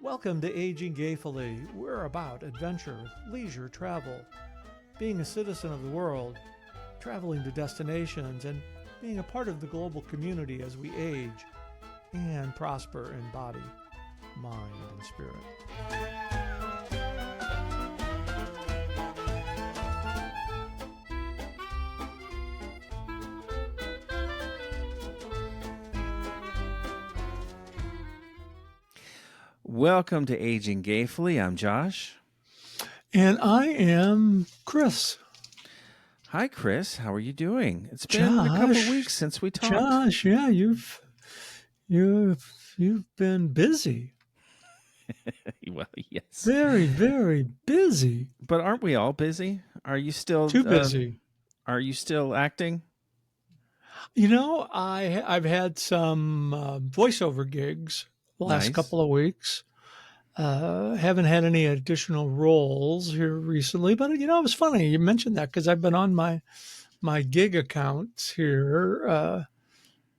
Welcome to Aging Gayfully. We're about adventure, leisure, travel, being a citizen of the world, traveling to destinations, and being a part of the global community as we age and prosper in body, mind, and spirit. Welcome to Aging Gayfully. I'm Josh. And I am Chris. Hi, Chris. How are you doing? It's been a couple of weeks since we talked. Josh, yeah, you've been busy. Well, yes. Very, very busy. But aren't we all busy? Are you still Too busy? Are you still acting? You know, I've had some voiceover gigs the last couple of weeks. Haven't had any additional roles here recently, but you know, it was funny you mentioned that because I've been on my gig accounts here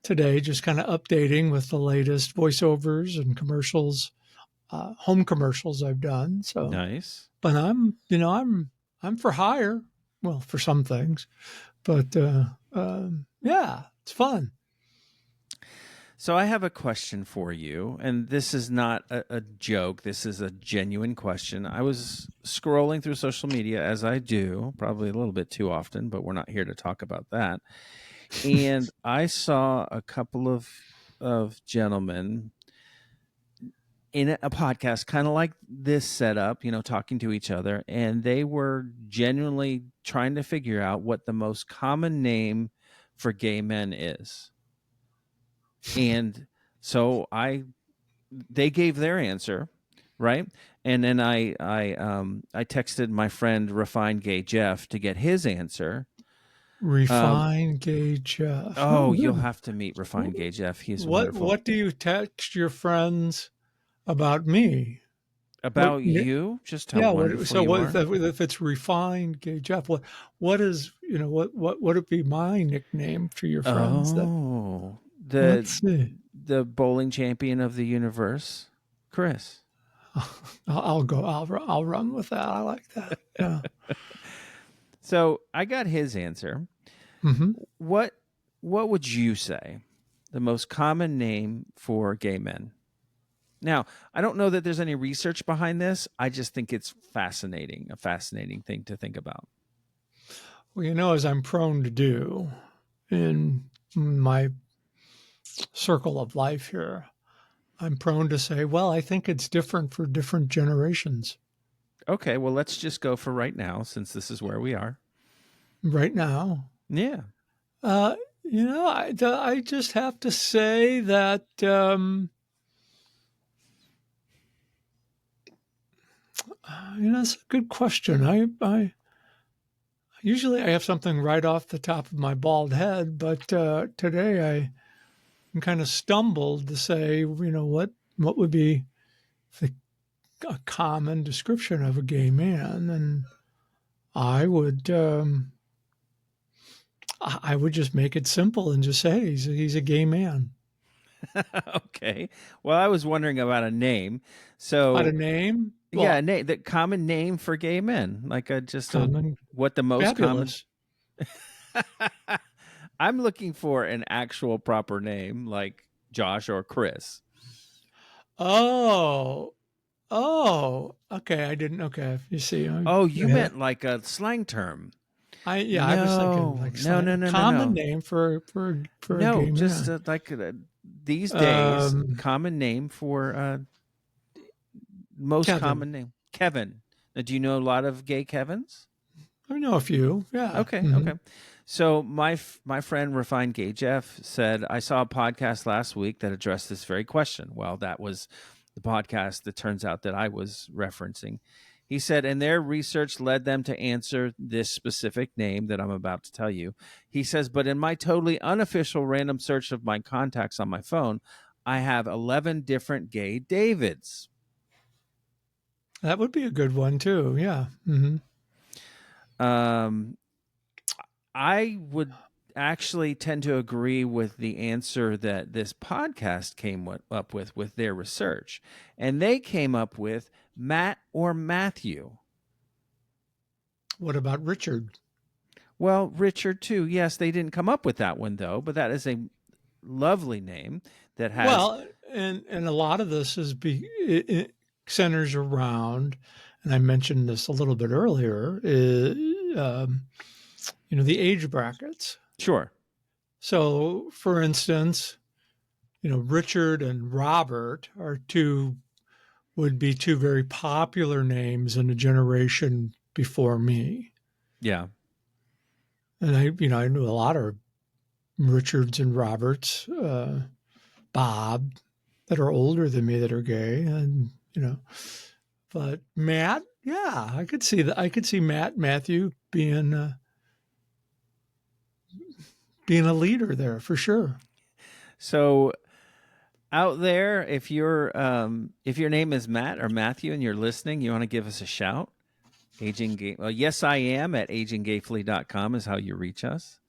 today, just kind of updating with the latest voiceovers and commercials, home commercials I've done. So nice. But I'm for hire. Well, for some things, but yeah, it's fun. So I have a question for you, and this is not a joke. This is a genuine question. I was scrolling through social media, as I do, probably a little bit too often, but we're not here to talk about that. And I saw a couple of gentlemen in a podcast, kind of like this setup, you know, talking to each other, and they were genuinely trying to figure out what the most common name for gay men is. And so they gave their answer, right? And then I texted my friend Refined Gay Jeff to get his answer. Refined Gay Jeff. Oh, you'll have to meet Refined Gay Jeff. He's wonderful. What do you text your friends about me? About you? Just how wonderful you are. So if it's Refined Gay Jeff, what is, you know, what would it be my nickname for your friends? Oh, the bowling champion of the universe, Chris. I'll run with that. I like that. Yeah. So I got his answer. Mm-hmm. What would you say the most common name for gay men? Now, I don't know that there's any research behind this. I just think it's fascinating, a fascinating thing to think about. Well, you know, as I'm prone to do in my circle of life here, I'm prone to say, well, I think it's different for different generations. Okay, well, let's just go for right now, since this is where we are. Right now? Yeah. You know, I just have to say that you know, that's a good question. I usually I have something right off the top of my bald head, but today I kind of stumbled to say, you know, what would be a common description of a gay man, and I would just make it simple and just say he's a gay man. Okay. Well, I was wondering about a name. So about a name? Well, yeah, the common name for gay men, like what the most fabulous. Common. I'm looking for an actual proper name, like Josh or Chris. Oh, okay. I didn't. Okay, you see. You meant like a slang term. I was thinking like no, common name for a gay man. Just like these days, common name for most Kevin. Common name, Kevin. Now, do you know a lot of gay Kevins? I know a few. Yeah. Okay. Mm-hmm. Okay. So my friend Refined Gay Jeff said, I saw a podcast last week that addressed this very question. Well, that was the podcast that turns out that I was referencing. He said, and their research led them to answer this specific name that I'm about to tell you. He says, but in my totally unofficial random search of my contacts on my phone, I have 11 different gay Davids. That would be a good one too. Yeah. Mm-hmm. I would actually tend to agree with the answer that this podcast came up with their research. And they came up with Matt or Matthew. What about Richard? Well, Richard, too. Yes, they didn't come up with that one, though, but that is a lovely name that has. Well, and a lot of this it centers around, and I mentioned this a little bit earlier, the age brackets. Sure. So, for instance, Richard and Robert would be two very popular names in a generation before me. Yeah. And I knew a lot of Richards and Roberts, Bob, that are older than me that are gay, and but Matt, yeah, I could see that. I could see Matthew being a leader there for sure. So out there, if your name is Matt or Matthew and you're listening, you want to give us a shout. Yes, I am at AgingGayfully.com is how you reach us.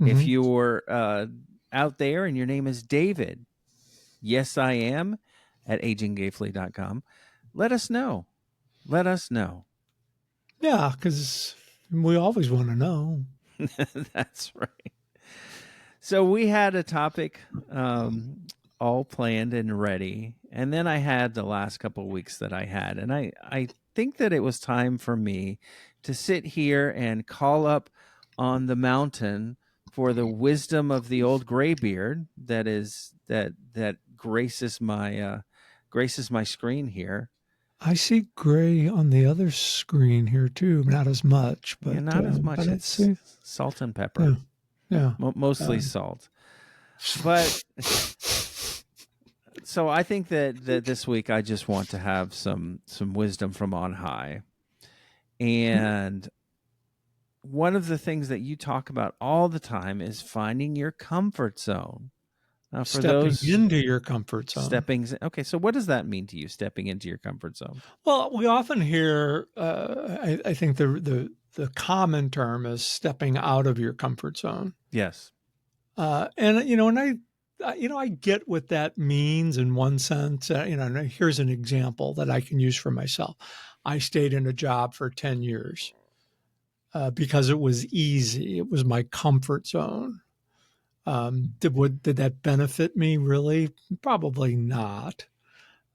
Mm-hmm. If you're out there and your name is David, yes, I am at AgingGayfully.com. Let us know. Let us know. Yeah, because we always want to know. That's right. So we had a topic all planned and ready. And then I had the last couple of weeks that I had. And I think that it was time for me to sit here and call up on the mountain for the wisdom of the old graybeard that graces my screen here. I see gray on the other screen here too, not as much, but not as much. It's salt and pepper. Yeah. Mostly salt. But so I think that this week I just want to have some wisdom from on high. And one of the things that you talk about all the time is finding your comfort zone. Now, for stepping into your comfort zone. Okay, so what does that mean to you, stepping into your comfort zone? Well, we often hear, I think the common term is stepping out of your comfort zone. Yes. And I get what that means in one sense. Here's an example that I can use for myself. I stayed in a job for 10 years because it was easy. It was my comfort zone. Did that benefit me really? Probably not.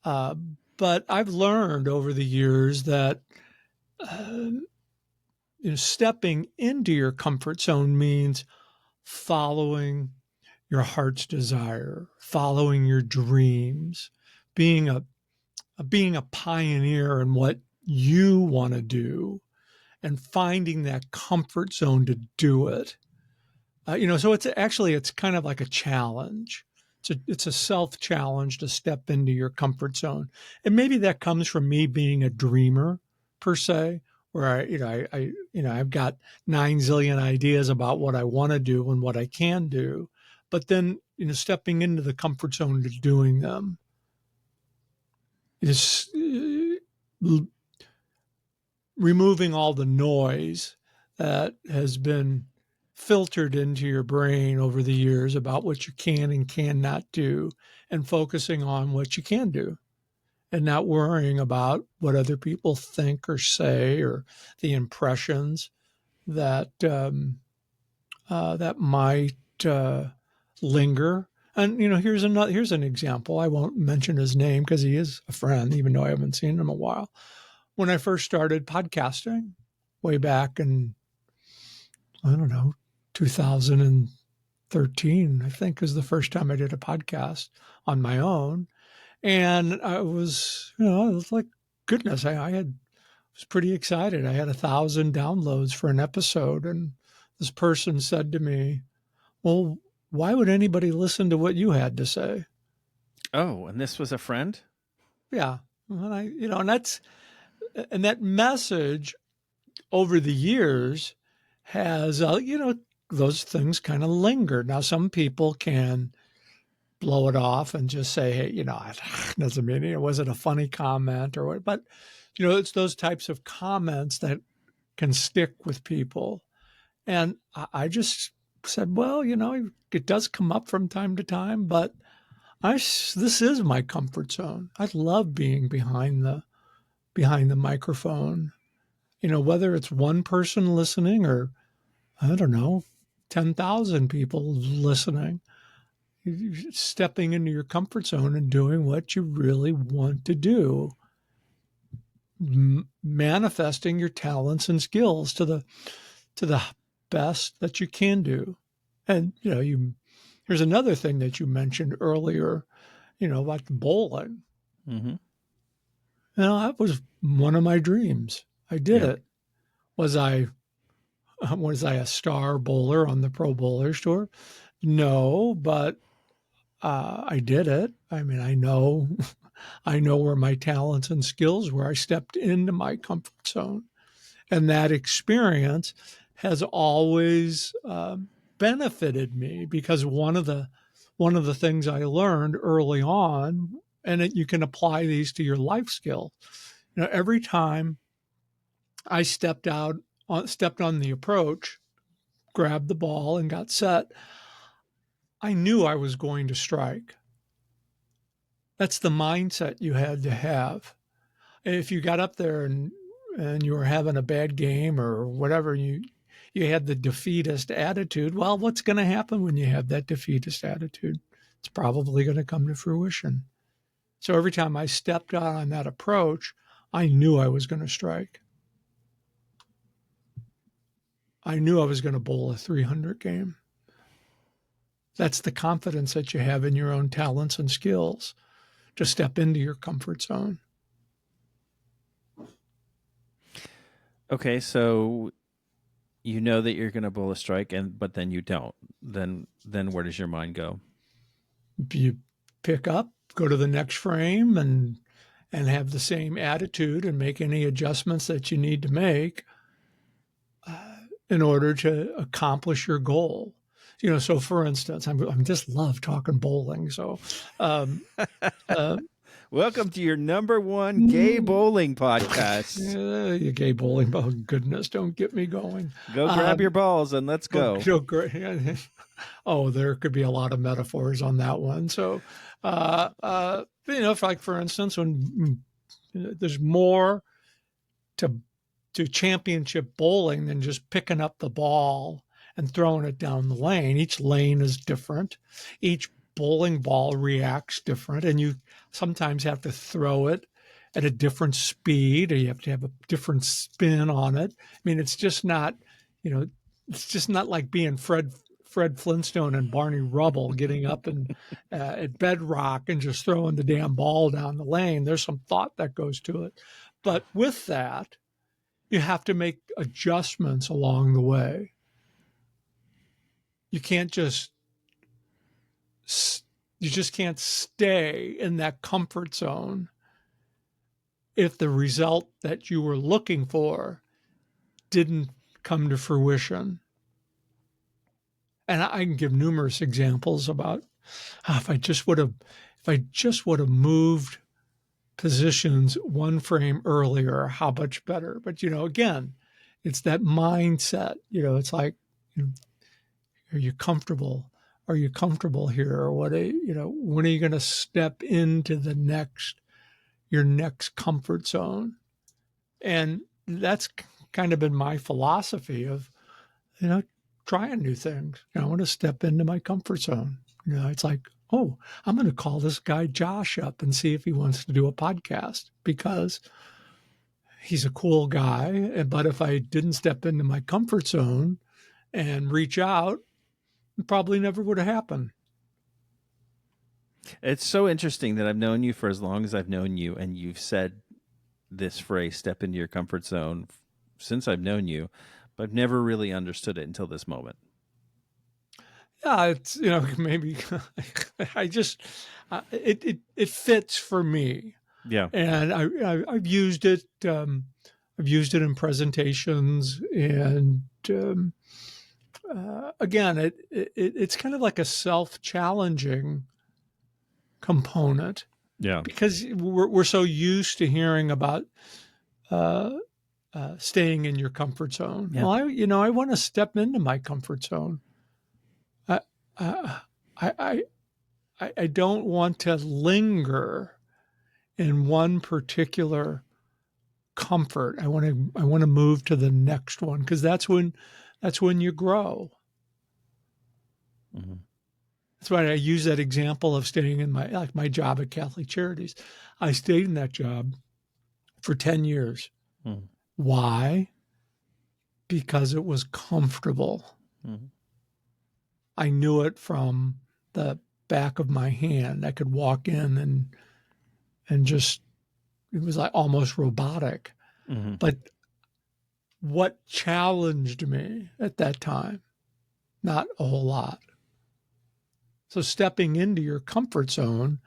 But I've learned over the years that stepping into your comfort zone means following your heart's desire, following your dreams, being a pioneer in what you want to do, and finding that comfort zone to do it. So it's kind of like a challenge. It's a self-challenge to step into your comfort zone. And maybe that comes from me being a dreamer per se, where I've got 9 zillion ideas about what I want to do and what I can do, but then, stepping into the comfort zone to doing them is removing all the noise that has been filtered into your brain over the years about what you can and cannot do, and focusing on what you can do and not worrying about what other people think or say or the impressions that that might linger. And here's an example. I won't mention his name because he is a friend, even though I haven't seen him in a while. When I first started podcasting way back in, I don't know, 2013, I think, was the first time I did a podcast on my own. And I was, it was like, goodness, I was pretty excited. I had 1,000 downloads for an episode. And this person said to me, well, why would anybody listen to what you had to say? Oh, and this was a friend? Yeah. And that message over the years has, those things kind of linger. Now, some people can blow it off and just say, hey, it doesn't mean it wasn't a funny comment or what, but, it's those types of comments that can stick with people. And I just said, well, it does come up from time to time, but this is my comfort zone. I love being behind the microphone. Whether it's one person listening or I don't know, 10,000 people listening, you're stepping into your comfort zone and doing what you really want to do, manifesting your talents and skills to the best that you can do. And here's another thing that you mentioned earlier, about bowling. Mm-hmm. That was one of my dreams. I did Yeah. it. Was I a star bowler on the Pro Bowlers Tour? No, but I did it. I mean, I know where my talents and skills were. I stepped into my comfort zone, and that experience has always benefited me because one of the things I learned early on, and you can apply these to your life skill. Every time I stepped on the approach, grabbed the ball, and got set, I knew I was going to strike. That's the mindset you had to have. If you got up there and you were having a bad game or whatever, you had the defeatist attitude. Well, what's going to happen when you have that defeatist attitude? It's probably going to come to fruition. So every time I stepped out on that approach, I knew I was going to strike. I knew I was going to bowl a 300 game. That's the confidence that you have in your own talents and skills to step into your comfort zone. Okay, so you know that you're going to bowl a strike, but then you don't. Then where does your mind go? You pick up, go to the next frame, and have the same attitude and make any adjustments that you need to make in order to accomplish your goal. So for instance, I just love talking bowling. So, welcome to your number one gay bowling podcast. You gay bowling. Oh, goodness, don't get me going. Go grab your balls and let's go. Oh, there could be a lot of metaphors on that one. So, for instance, when there's more to championship bowling than just picking up the ball and throwing it down the lane. Each lane is different. Each bowling ball reacts different, and you sometimes have to throw it at a different speed, or you have to have a different spin on it. I mean, it's just not like being Fred Flintstone and Barney Rubble getting up and at bedrock and just throwing the damn ball down the lane. There's some thought that goes to it. But with that, you have to make adjustments along the way. You just can't stay in that comfort zone if the result that you were looking for didn't come to fruition. And I can give numerous examples about if I just would have moved positions one frame earlier, how much better. But again, it's that mindset. It's like, are you comfortable? Are you comfortable here? Or when are you going to step into your next comfort zone? And that's kind of been my philosophy of, trying new things. I want to step into my comfort zone. It's like, oh, I'm going to call this guy Josh up and see if he wants to do a podcast because he's a cool guy. But if I didn't step into my comfort zone and reach out, it probably never would have happened. It's so interesting that I've known you for as long as I've known you, and you've said this phrase, step into your comfort zone, since I've known you, but I've never really understood it until this moment. Yeah, it's maybe I just it fits for me. Yeah, and I've used it. I've used it in presentations, and again, it's kind of like a self-challenging component. yeah, Because we're so used to hearing about staying in your comfort zone. Yeah. Well, I want to step into my comfort zone. uh, I, I don't want to linger in one particular comfort. I want to move to the next one because that's when you grow. Mm-hmm. That's why I use that example of staying in my job at Catholic Charities. I stayed in that job for 10 years. Mm-hmm. Why? Because it was comfortable. Mm-hmm. I knew it from the back of my hand. I could walk in and just it was like almost robotic. Mm-hmm. But what challenged me at that time? Not a whole lot. So stepping into your comfort zone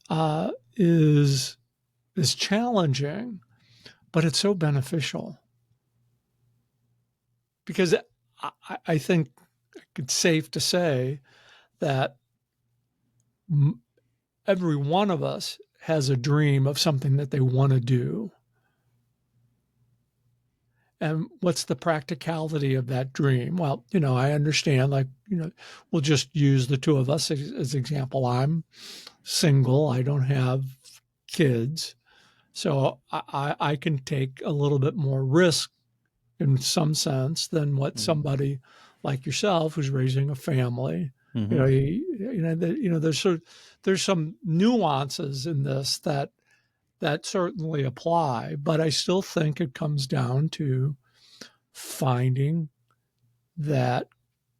uh, is is challenging, but it's so beneficial because I think it's safe to say that every one of us has a dream of something that they want to do. And what's the practicality of that dream? Well, I understand, we'll just use the two of us as example. I'm single, I don't have kids. So I can take a little bit more risk in some sense than what Mm-hmm. somebody like yourself who's raising a family. Mm-hmm. There's some nuances in this that certainly apply, but I still think it comes down to finding that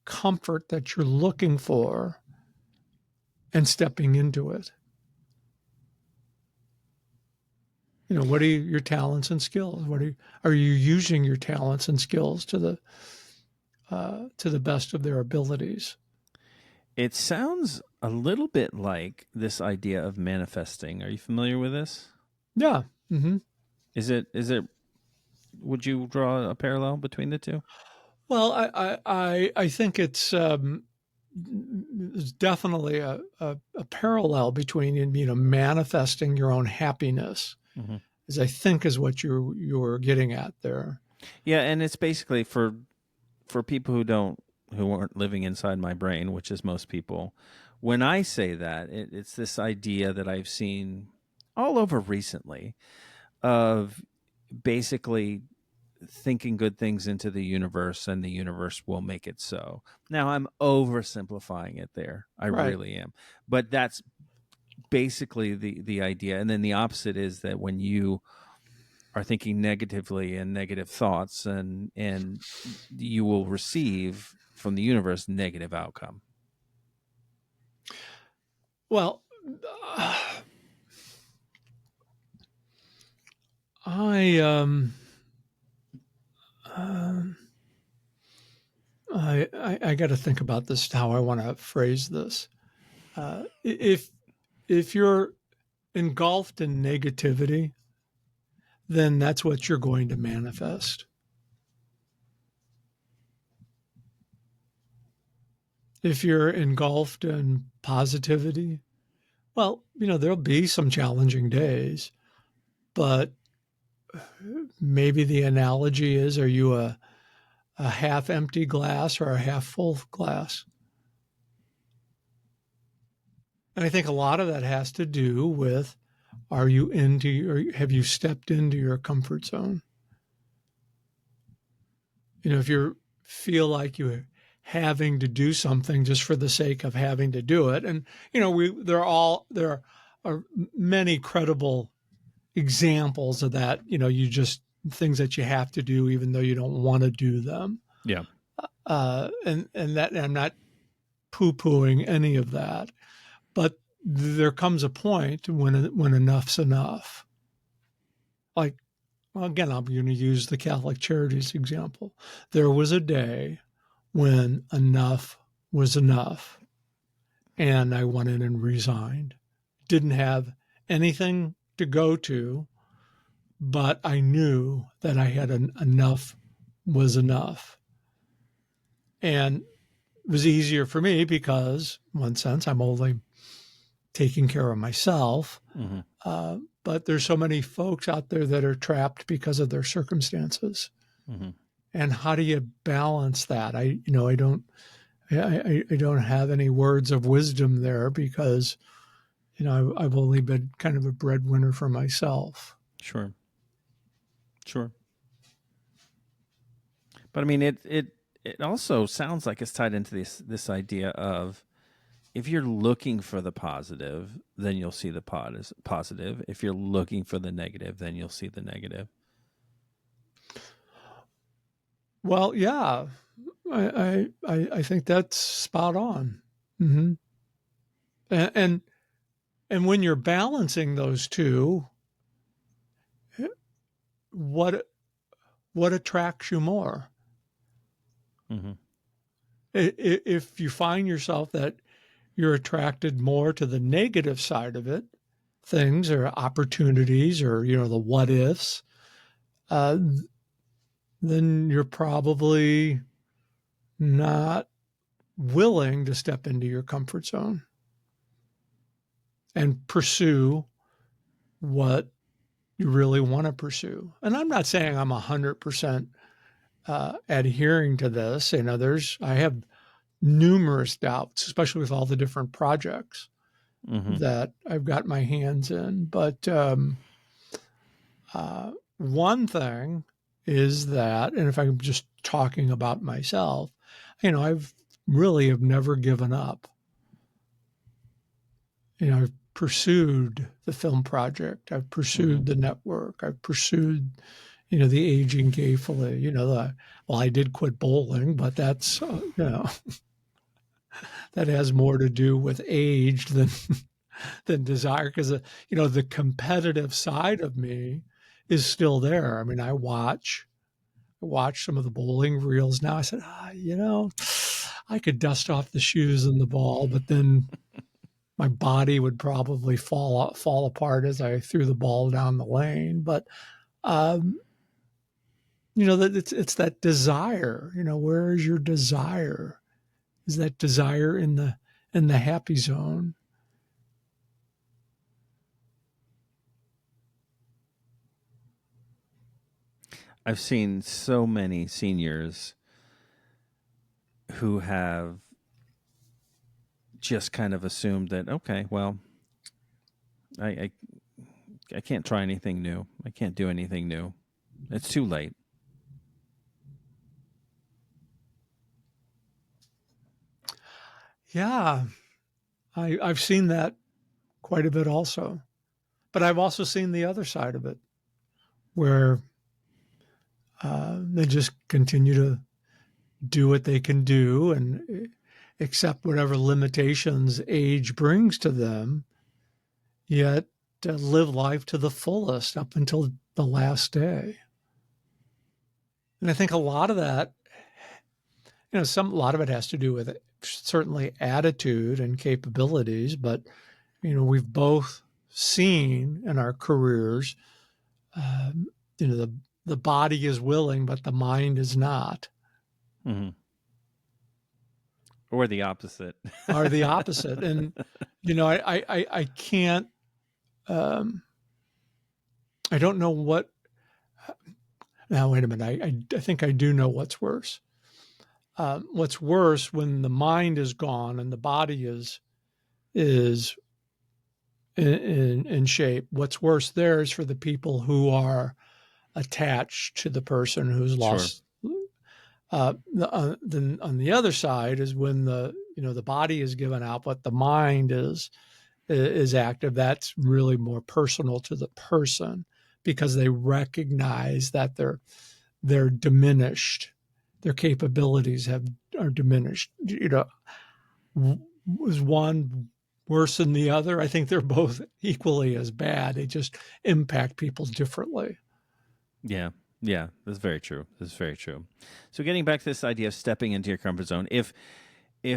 comfort that you're looking for and stepping into it. What are your talents and skills? Are you using your talents and skills to the best of their abilities? It sounds a little bit like this idea of manifesting. Are you familiar with this? Yeah. Mm-hmm. Is it would you draw a parallel between the two? Well, I think there's definitely a parallel between manifesting your own happiness, Mm-hmm. as I think is what you're getting at there. Yeah, and it's basically for people who aren't living inside my brain, which is most people. When I say that, it's this idea that I've seen all over recently of basically thinking good things into the universe and the universe will make it so. Now I'm oversimplifying it there. I Right. really am. But that's basically the idea. And then the opposite is that when you are thinking negatively and negative thoughts and you will receive from the universe negative outcome. Well, I um I got to think about this how I want to phrase this. If you're engulfed in negativity, then that's what you're going to manifest. If you're engulfed in positivity, well, there'll be some challenging days, but maybe the analogy is, are you a half empty glass or a half full glass? And I think a lot of that has to do with, are you into or have you stepped into your comfort zone? If you feel like you're having to do something just for the sake of having to do it, and there are many credible examples of that. You just things that you have to do even though you don't want to do them. Yeah. And that and I'm not poo pooing any of that, but there comes a point when enough's enough. Like, well, again, I'm going to use the Catholic Charities example. There was a day when enough was enough, and I went in and resigned. Didn't have anything to go to, but I knew that I had enough was enough. And it was easier for me because, in one sense, I'm only taking care of myself. Mm-hmm. But there's so many folks out there that are trapped because of their circumstances. Mm-hmm. And how do you balance that? I don't. I don't have any words of wisdom there because, I've only been kind of a breadwinner for myself. Sure. Sure. But I mean, it also sounds like it's tied into this idea of, if you're looking for the positive, then you'll see the positive. If you're looking for the negative, then you'll see the negative. Well, yeah, I think that's spot on. Mm-hmm. And and when you're balancing those two, what what attracts you more? Mm-hmm. If you find yourself that you're attracted more to the negative side of it, things or opportunities or the what ifs, uh, then you're probably not willing to step into your comfort zone and pursue what you really want to pursue. And I'm not saying I'm 100% adhering to this. I have numerous doubts, especially with all the different projects Mm-hmm. that I've got my hands in. But one thing is that, and if I'm just talking about myself, I've really have never given up. I've pursued the film project. I've pursued the network. I've pursued, the aging gayfully. Well, I did quit bowling, but that's that has more to do with age than than desire, because the competitive side of me is still there. I mean, I watch some of the bowling reels now. I said, I could dust off the shoes and the ball, but then my body would probably fall apart as I threw the ball down the lane. But um, that it's that desire. Where is your desire? Is that desire in the happy zone? I've seen so many seniors who have just kind of assumed that, okay, well, I, I I can't try anything new. I can't do anything new. It's too late. Yeah, I've seen that quite a bit also. But I've also seen the other side of it, where they just continue to do what they can do and accept whatever limitations age brings to them, yet live life to the fullest up until the last day. And I think a lot of that, a lot of it has to do with certainly attitude and capabilities, but we've both seen in our careers, um, the body is willing, but the mind is not, Mm-hmm. Or the opposite. or the opposite. And I can't. Um, I don't know what. Now wait a minute. I think I do know what's worse. What's worse when the mind is gone and the body is in shape. What's worse there is for the people who are attached to the person who's Sure. lost. Then on the other side is when the body is given out, but the mind is active. That's really more personal to the person because they recognize that they're diminished, their capabilities are diminished. Was one worse than the other? I think they're both equally as bad. They just impact people differently. Yeah. Yeah. That's very true. That's very true. So getting back to this idea of stepping into your comfort zone, if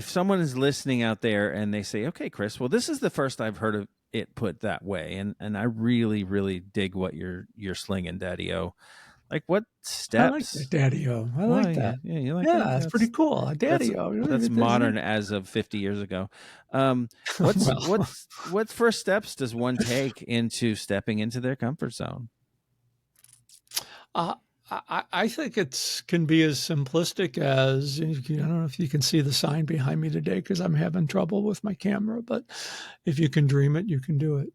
someone is listening out there and they say, okay, Chris, well, this is the first I've heard of it put that way. And I really, really dig what you're slinging, Daddy-O. Like, what I like that, steps? Daddy-O. I Well, like yeah, that. yeah, you like that? Yeah, it's pretty cool. That's Daddy-O. that's modern as of 50 years ago. Um, what's Well, what first steps does one take into stepping into their comfort zone? uh, I think it's can be as simplistic as I don't know if you can see the sign behind me today because I'm having trouble with my camera, but if you can dream it, you can do it.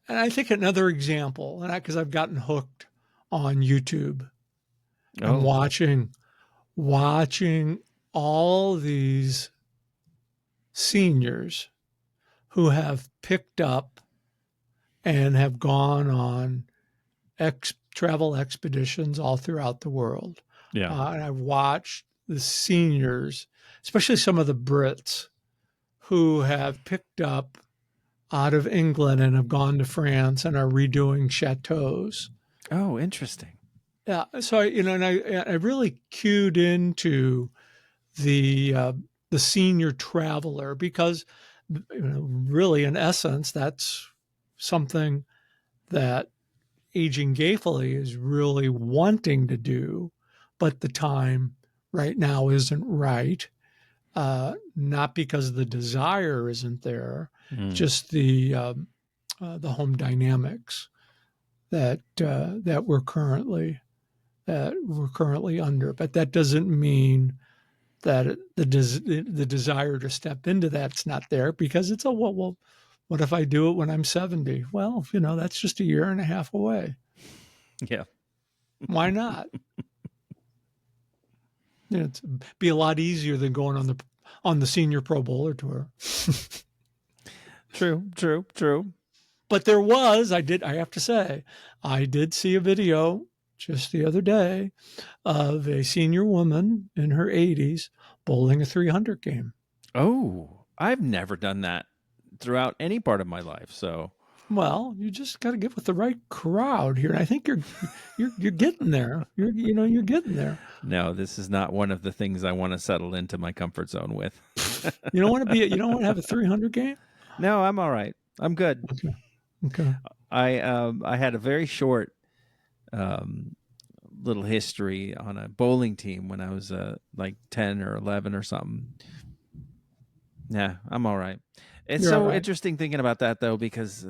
And I think another example, and because I've gotten hooked on YouTube and Oh, watching all these seniors who have picked up and have gone on travel expeditions all throughout the world. yeah. And I've watched the seniors, especially some of the Brits, who have picked up out of England and have gone to France and are redoing chateaus. Oh, interesting. Yeah, so and I really cued into the uh, the senior traveler because really, in essence, that's something that Aging Gayfully is really wanting to do, but the time right now isn't right. Not because the desire isn't there, Mm. just the home dynamics that we're currently under. But that doesn't mean that the desire to step into that's not there because it's well, what if I do it when I'm 70? Well, that's just a year and a half away. Yeah. Why not? It'd be a lot easier than going on the senior Pro Bowler tour. True, true, true. But I have to say, I did see a video just the other day of a senior woman in her 80s bowling a 300 game. Oh, I've never done that throughout any part of my life. So, Well, you just got to get with the right crowd here. And I think you're getting there. You're getting there. no, this is not one of the things I want to settle into my comfort zone with. You don't want to have a 300 game? No, I'm all right. I'm good. Okay. Okay. I had a very short um, little history on a bowling team when I was like 10 or 11 or something. Yeah, I'm all right. It's You're all so right. interesting thinking about that though, because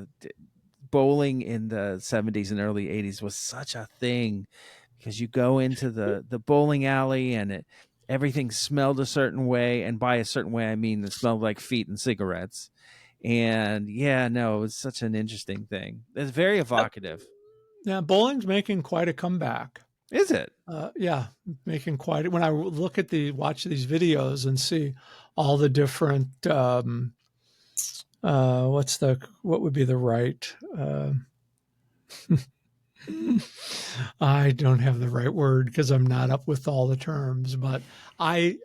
bowling in the 70s and early 80s was such a thing because you go into the bowling alley and everything smelled a certain way, and by a certain way I mean it smelled like feet and cigarettes. And yeah, no, it was such an interesting thing. It's very Yep. evocative. Yeah, bowling's making quite a comeback. Is it? Yeah, making quite. When I watch these videos and see all the different, what would be the right? I don't have the right word because I'm not up with all the terms, but I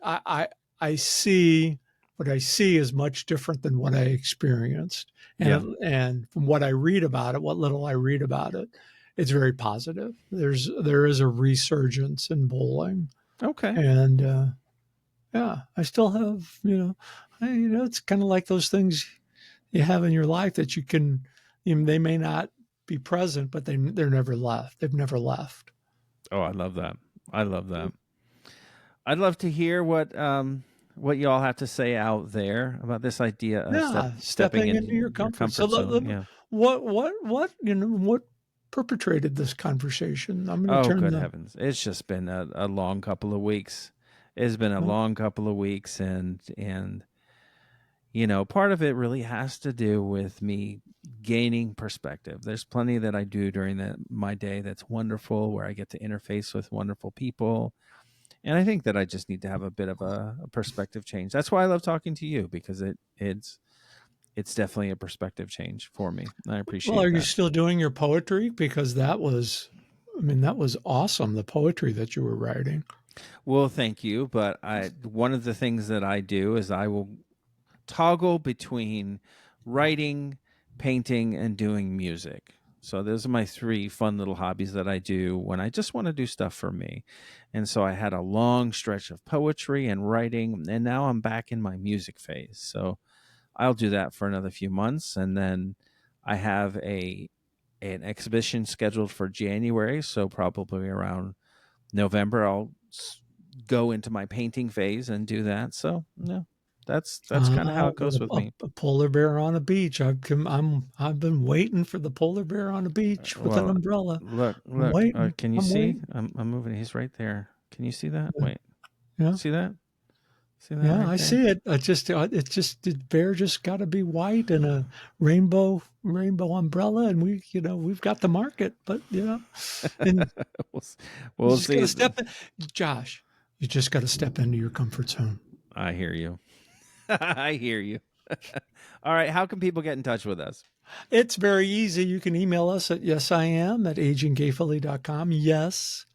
see what I see is much different than what I experienced, Yeah. and from what I read about it, what little I read about it, it's very positive. There is a resurgence in bowling, Okay. and yeah, I still have it's kind of like those things you have in your life that they may not be present, but they're never left. They've never left. Oh, I love that. I love that. I'd love to hear what y'all have to say out there about this idea of Yeah, stepping stepping into into your your comfort. So comfort zone. Yeah. what perpetrated this conversation? I'm going to Oh, turn good the heavens! It's just been a long couple of weeks. It's been a long couple of weeks, and part of it really has to do with me gaining perspective. There's plenty that I do during my day that's wonderful, where I get to interface with wonderful people. And I think that I just need to have a bit of a perspective change. That's why I love talking to you, because it's definitely a perspective change for me. I well. appreciate Are you that. still doing your poetry? Because that was awesome. The poetry that you were writing. Well, thank you, but I one of the things that I do is I will toggle between writing, painting, and doing music. So those are my three fun little hobbies that I do when I just want to do stuff for me. And so I had a long stretch of poetry and writing, and now I'm back in my music phase. So I'll do that for another few months, and then I have an exhibition scheduled for January, so probably around November I'll go into my painting phase and do that. So, no. That's kind of how it goes with me. A polar bear on a beach. I've been waiting for the polar bear on a beach with an Well, umbrella. I'm look. waiting. Can you I'm see? waiting. I'm moving. He's right there. Can you see that? Wait. Yeah. See that? See that Yeah, right I there? see it. The bear just got to be white and a rainbow umbrella, and we've got the market. But and we'll, you we'll just got see. to step in, Josh. You just got to step into your comfort zone. I hear you. I hear you. All right. How can people get in touch with us? It's very easy. You can email us at yesiam@aginggayfully.com. Yes,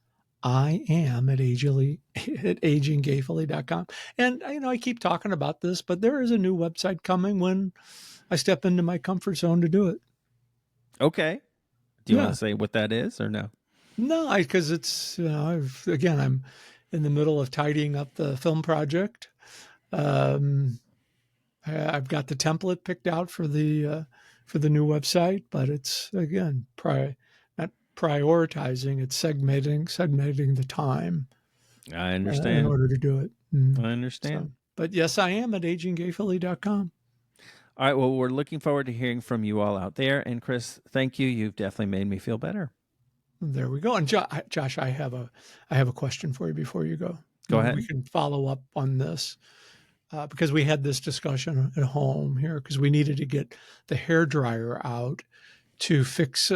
I am at aginggayfully.com. And I keep talking about this, but there is a new website coming when I step into my comfort zone to do it. Okay. Do you want Yeah. to say what that is or no? No, because it's I'm in the middle of tidying up the film project. Um, I've got the template picked out for the new website, but it's again not prioritizing; it's segmenting the time I in understand. order to do it. I understand. So, but yes, I am at AgingGayfully.com. All right. Well, we're looking forward to hearing from you all out there. And Chris, thank you. You've definitely made me feel better. There we go. And Josh, I have a question for you before you go. Go Maybe we ahead. can follow up on this. Because we had this discussion at home here because we needed to get the hair dryer out to fix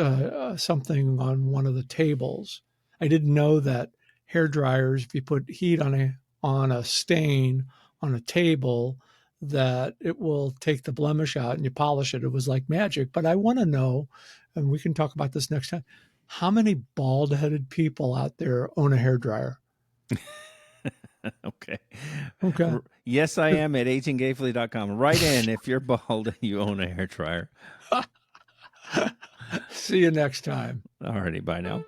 something on one of the tables. I didn't know that hair dryers, if you put heat on a stain on a table, that it will take the blemish out and you polish it. It was like magic. But I want to know, and we can talk about this next time, how many bald-headed people out there own a hair dryer? Okay. Okay. Yes, I am at aginggayfully.com. Write in if you're bald and you own a hair dryer. See you next time. Alrighty. Bye now.